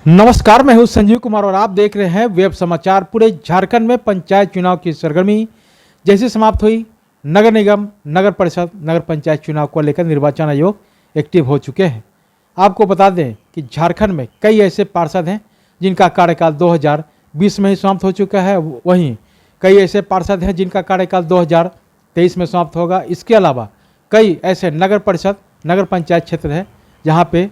नमस्कार, मैं हूं संजीव कुमार और आप देख रहे हैं वेब समाचार। पूरे झारखंड में पंचायत चुनाव की सरगर्मी जैसे समाप्त हुई, नगर निगम, नगर परिषद, नगर पंचायत चुनाव को लेकर निर्वाचन आयोग एक्टिव हो चुके हैं। आपको बता दें कि झारखंड में कई ऐसे पार्षद हैं जिनका कार्यकाल 2020 में ही समाप्त हो चुका है, वहीं कई ऐसे पार्षद हैं जिनका कार्यकाल 2023 में समाप्त होगा। इसके अलावा कई ऐसे नगर परिषद, नगर पंचायत क्षेत्र हैं जहाँ पे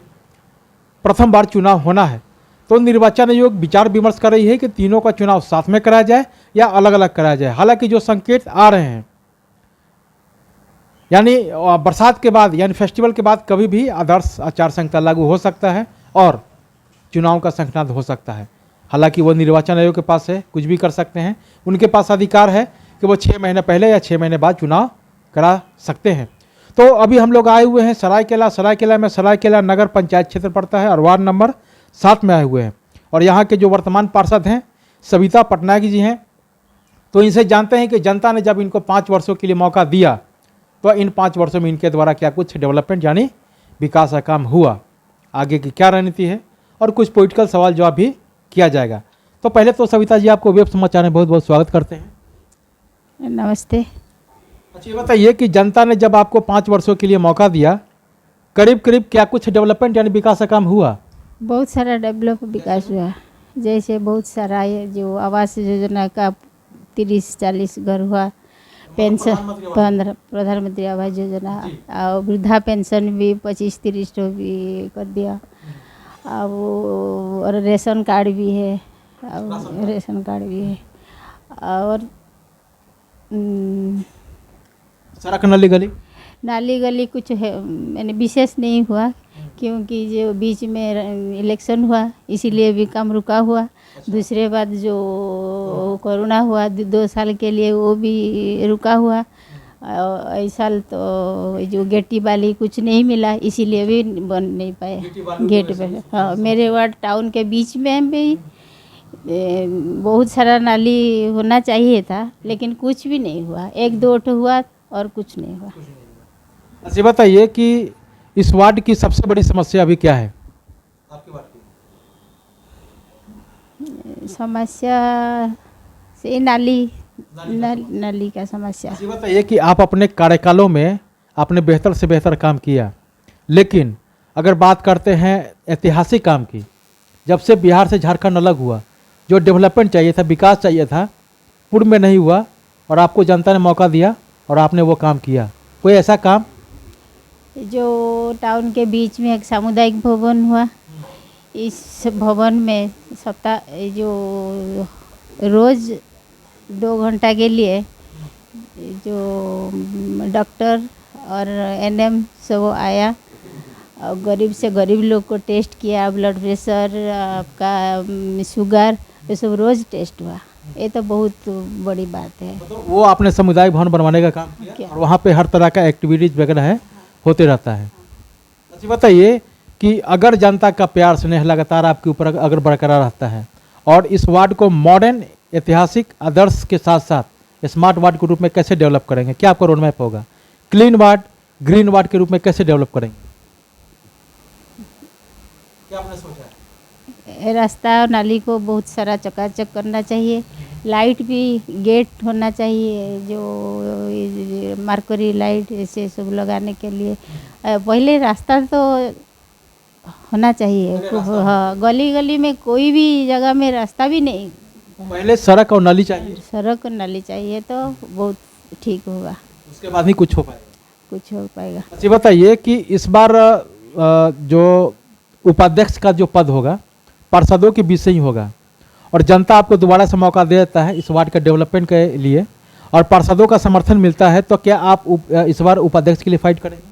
प्रथम बार चुनाव होना है। तो निर्वाचन आयोग विचार विमर्श कर रही है कि तीनों का चुनाव साथ में कराया जाए या अलग अलग कराया जाए। हालांकि जो संकेत आ रहे हैं, यानी बरसात के बाद यानी फेस्टिवल के बाद कभी भी आदर्श आचार संहिता लागू हो सकता है और चुनाव का संख्यानाद हो सकता है। हालांकि वो निर्वाचन आयोग के पास है, कुछ भी कर सकते हैं। उनके पास अधिकार है कि वो 6 महीने पहले या 6 महीने बाद चुनाव करा सकते हैं। तो अभी हम लोग आए हुए हैं सरायकेला में सरायकेला नगर पंचायत क्षेत्र पड़ता है और वार्ड नंबर 7 में आए हुए हैं। और यहाँ के जो वर्तमान पार्षद हैं सविता पटनायक जी हैं। तो इनसे जानते हैं कि जनता ने जब इनको 5 वर्षों के लिए मौका दिया तो इन 5 वर्षों में इनके द्वारा क्या कुछ डेवलपमेंट यानी विकास का काम हुआ, आगे की क्या रणनीति है और कुछ पॉलिटिकल सवाल जवाब भी किया जाएगा। तो पहले तो सविता जी, आपको वेब समाचार में बहुत बहुत स्वागत करते हैं। नमस्ते। अच्छा, ये बताइए कि जनता ने जब आपको 5 वर्षों के लिए मौका दिया, करीब करीब क्या कुछ डेवलपमेंट यानी विकास का काम हुआ? बहुत सारा डेवलप विकास हुआ, जैसे बहुत सारा ये जो आवास योजना का 30-40 घर हुआ, पेंशन प्रधानमंत्री आवास योजना और वृद्धा पेंशन भी 25-30 तो भी कर दिया। अब और रेशन कार्ड भी है और सड़क नाली गली कुछ है मैंने विशेष नहीं हुआ, क्योंकि जो बीच में इलेक्शन हुआ इसीलिए भी काम रुका हुआ। दूसरे बात जो कोरोना हुआ 2 साल के लिए, वो भी रुका हुआ। इस साल तो जो गेटी वाली कुछ नहीं मिला, इसीलिए भी बन नहीं पाया गेट पे। हाँ, मेरे वार्ड टाउन के बीच में भी बहुत सारा नाली होना चाहिए था, लेकिन कुछ भी नहीं हुआ। 1-2 हुआ और कुछ नहीं हुआ। अच्छा, बताइए कि इस वार्ड की सबसे बड़ी समस्या अभी क्या है आपके वार्ड की? समस्या से नाली का समस्या। अच्छा, बताइए कि आप अपने कार्यकालों में आपने बेहतर से बेहतर काम किया, लेकिन अगर बात करते हैं ऐतिहासिक काम की, जब से बिहार से झारखंड अलग हुआ, जो डेवलपमेंट चाहिए था, विकास चाहिए था, पूर्व में नहीं हुआ और आपको जनता ने मौका दिया और आपने वो काम किया। कोई ऐसा काम जो टाउन के बीच में एक सामुदायिक भवन हुआ, इस भवन में जो रोज़ 2 घंटा के लिए जो डॉक्टर और एनएम सब आया और गरीब से गरीब लोग को टेस्ट किया, ब्लड प्रेशर, आपका शुगर, ये सब रोज़ टेस्ट हुआ। ये तो बहुत बड़ी बात है। तो वो आपने सामुदायिक भवन बनवाने का काम किया और वहाँ पे हर तरह का एक्टिविटीज वगैरह है होते रहता है। अच्छा, बताइए कि अगर जनता का प्यार स्नेह लगातार आपके ऊपर अगर बरकरार रहता है और इस वार्ड को मॉडर्न, ऐतिहासिक, आदर्श के साथ साथ स्मार्ट वार्ड के रूप में कैसे डेवलप करेंगे? क्या आपका रोड मैप होगा? क्लीन वार्ड, ग्रीन वार्ड के रूप में कैसे डेवलप करेंगे? क्या आपने सोचा है? रास्ता और नाली को बहुत सारा चकाचक करना चाहिए। लाइट भी गेट होना चाहिए, जो मरकरी लाइट ऐसे सब लगाने के लिए। पहले रास्ता तो होना चाहिए। हाँ, गली गली में कोई भी जगह में रास्ता भी नहीं। पहले सड़क और नाली चाहिए। सड़क और नाली चाहिए तो बहुत ठीक होगा, उसके बाद ही कुछ हो पाएगा। अच्छा, बताइए कि इस बार जो उपाध्यक्ष का जो पद होगा पार्षदों के बीच से ही होगा और जनता आपको दोबारा से मौका दे देता है इस वार्ड का डेवलपमेंट के लिए और पार्षदों का समर्थन मिलता है, तो क्या आप इस बार उपाध्यक्ष के लिए फाइट करेंगे?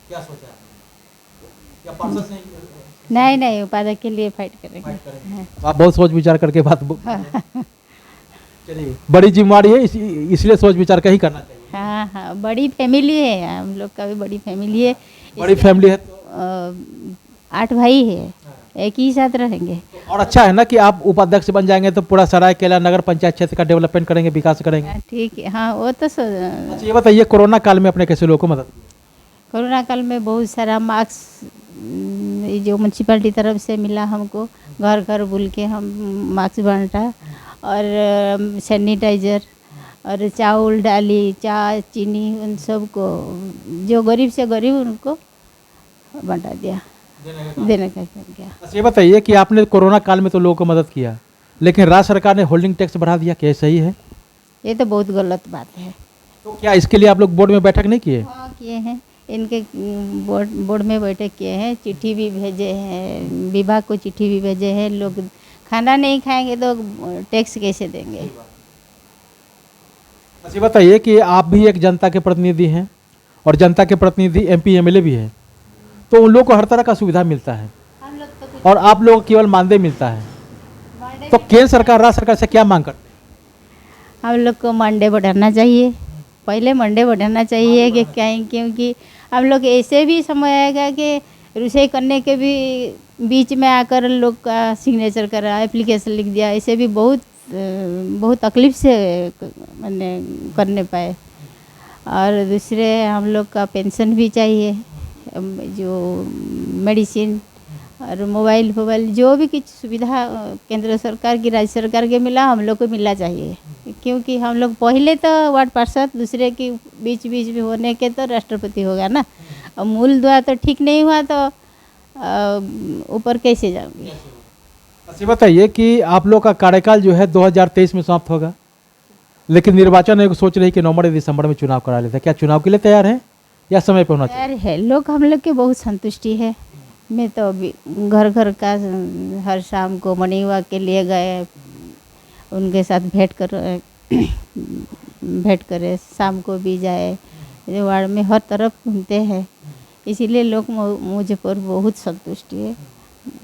क्या सोचा है? या पार्षद नहीं, उपाध्यक्ष के लिए फाइट करेंगे। आप बहुत सोच विचार करके बात चलिए, बड़ी जिम्मेदारी है, इसलिए सोच विचार का ही करना चाहिए। हाँ, बड़ी फैमिली है, हम लोग का भी बड़ी फैमिली है। बड़ी फैमिली है तो 8 भाई है, एक ही साथ रहेंगे। और अच्छा है ना कि आप उपाध्यक्ष बन जाएंगे तो पूरा सरायकेला नगर पंचायत क्षेत्र का डेवलपमेंट करेंगे, विकास करेंगे। ठीक है, हाँ, वो तो अच्छा, ये बताइए कोरोना काल में अपने कैसे लोगों को मदद? कोरोना काल में बहुत सारा मास्क ये जो म्यूनसिपैलिटी तरफ से मिला हमको, घर घर बुल के हम मास्क बांटा और सैनिटाइज़र और चावल डाली चाय चीनी उन सबको जो गरीब से गरीब उनको बांटा दिया, देने का काम किया। अच्छा ये बताइए कि आपने कोरोना काल में तो लोगों को मदद किया, लेकिन राज्य सरकार ने होल्डिंग टैक्स बढ़ा दिया, क्या ये सही है? ये तो बहुत गलत बात है। तो क्या इसके लिए आप लोग बोर्ड में बैठक नहीं किए? हाँ किए हैं, इनके बोर्ड में बैठक किए हैं, चिट्ठी भी भेजे हैं, विभाग को चिट्ठी भी भेजे हैं। लोग खाना नहीं खाएंगे तो टैक्स कैसे देंगे? अच्छा बताइए कि आप भी एक जनता के प्रतिनिधि हैं और जनता के प्रतिनिधि एमपी एमएलए भी है, तो उन लोगों को हर तरह का सुविधा मिलता है हम लोग तो और आप लोगों को केवल मानदेय मिलता है, तो केंद्र सरकार राज्य सरकार से क्या मांग करते हैं? हम लोग को मंडे बढ़ाना चाहिए, पहले मंडे बढ़ाना चाहिए कि क्योंकि हम लोग ऐसे भी समय आएगा कि रसोई करने के भी बीच में आकर लोग का सिग्नेचर करा, एप्लीकेशन लिख दिया, ऐसे भी बहुत तकलीफ से मैंने करने पाए। और दूसरे हम लोग का पेंशन भी चाहिए, जो मेडिसिन और मोबाइल जो भी कुछ सुविधा केंद्र सरकार की राज्य सरकार के मिला हम लोग को मिलना चाहिए, क्योंकि हम लोग पहले तो वार्ड पार्षद, दूसरे के बीच में होने के तो राष्ट्रपति होगा ना। और मूल दुआ तो ठीक नहीं हुआ तो ऊपर कैसे जाऊंगी? अच्छा बताइए कि आप लोग का कार्यकाल जो है 2023 में समाप्त होगा, लेकिन निर्वाचन आयोग सोच रही कि नवंबर या दिसंबर में चुनाव करा लेते हैं, क्या चुनाव के लिए तैयार है या समय पर होना चाहिए? तैयार है लोग, हम लोग के बहुत संतुष्टि है। मैं तो अभी घर घर का हर शाम को मॉर्निंग वॉक के लिए गए, उनके साथ भेंट करे, शाम को भी जाए, वार्ड में हर तरफ घूमते हैं, इसीलिए लोग मुझे पर बहुत संतुष्टि है।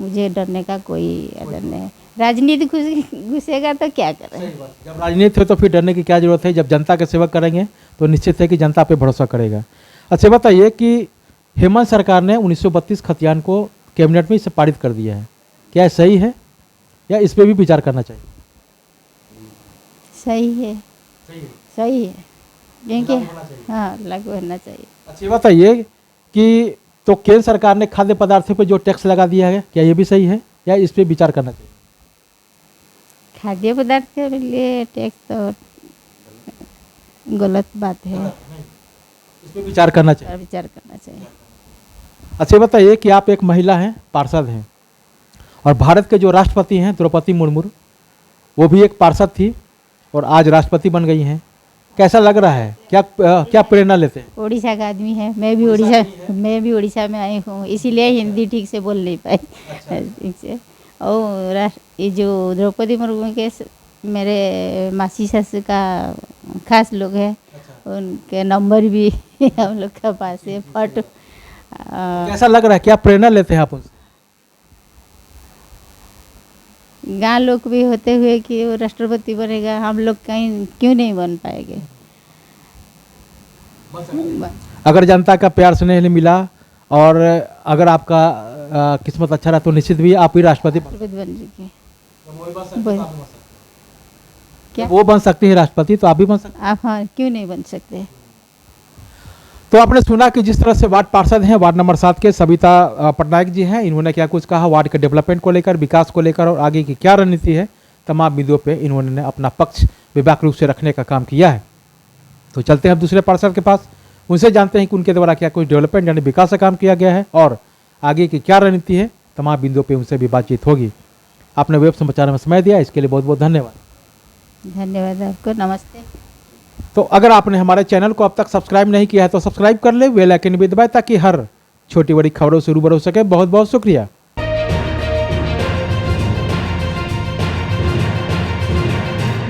मुझे डरने का कोई डर नहीं है। राजनीति घुसेगा तो क्या करें? जब राजनीति हो तो फिर डरने की क्या जरूरत है? जब जनता के सेवा करेंगे तो निश्चित है कि जनता पे भरोसा करेगा। अच्छा बताइए कि हेमंत सरकार ने 1932 खतियान को कैबिनेट में इसे पारित कर दिया है, क्या सही है या इस पर भी विचार करना चाहिए? सही है, सही है, क्योंकि हाँ लागू होना चाहिए। अच्छा बताइए कि तो केंद्र सरकार ने खाद्य पदार्थों पर जो टैक्स लगा दिया है, क्या ये भी सही है या इस पर विचार करना चाहिए? खाद्य पदार्थ के लिए टैक्स तो गलत बात है, इस पर विचार करना चाहिए। विचार करना चाहिए। अच्छा बताइए कि आप एक महिला हैं, पार्षद हैं, और भारत के जो राष्ट्रपति हैं द्रौपदी मुर्मू, वो भी एक पार्षद थी और आज राष्ट्रपति बन गई हैं, कैसा लग रहा है? क्या प्रेरणा लेते हैं? उड़ीसा का आदमी है, मैं भी उड़ीसा में आई हूँ, इसीलिए हिंदी ठीक से बोल नहीं पाई ठीक से। और ये जो द्रौपदी मुर्मू के मेरे मासी ससुर का खास लोग हैं, उनके नंबर भी हम लोग के पास है, फोटो। कैसा लग रहा है, क्या प्रेरणा लेते हैं आप उनसे? गाँव लोग भी होते हुए कि वो राष्ट्रपति बनेगा, हम लोग कहीं क्यों नहीं बन पाएंगे? अगर जनता का प्यार स्नेह मिला और अगर आपका किस्मत अच्छा रहा तो निश्चित भी आप ही राष्ट्रपति बन चुके। क्या वो बन सकती है राष्ट्रपति, तो आप भी बन सकते हैं। आप हाँ क्यों नहीं बन सकते? तो आपने सुना कि जिस तरह से वार्ड पार्षद हैं वार्ड नंबर 7 के सविता पटनायक जी हैं, इन्होंने क्या कुछ कहा वार्ड के डेवलपमेंट को लेकर, विकास को लेकर और आगे की क्या रणनीति है, तमाम बिंदुओं पे इन्होंने अपना पक्ष व्यापक रूप से रखने का काम किया है। तो चलते हैं अब दूसरे पार्षद के पास, उनसे जानते हैं कि उनके द्वारा क्या कुछ डेवलपमेंट यानी विकास का काम किया गया है और आगे की क्या रणनीति है, तमाम बिंदुओं पर उनसे भी बातचीत होगी। आपने वेब समाचार में समय दिया, इसके लिए बहुत बहुत धन्यवाद। धन्यवाद आपको, नमस्ते। तो अगर आपने हमारे चैनल को अब तक सब्सक्राइब नहीं किया है तो सब्सक्राइब कर ले, बेल आइकन भी दबाएं ताकि हर छोटी बड़ी खबरों से रूबरू हो सके। बहुत बहुत शुक्रिया।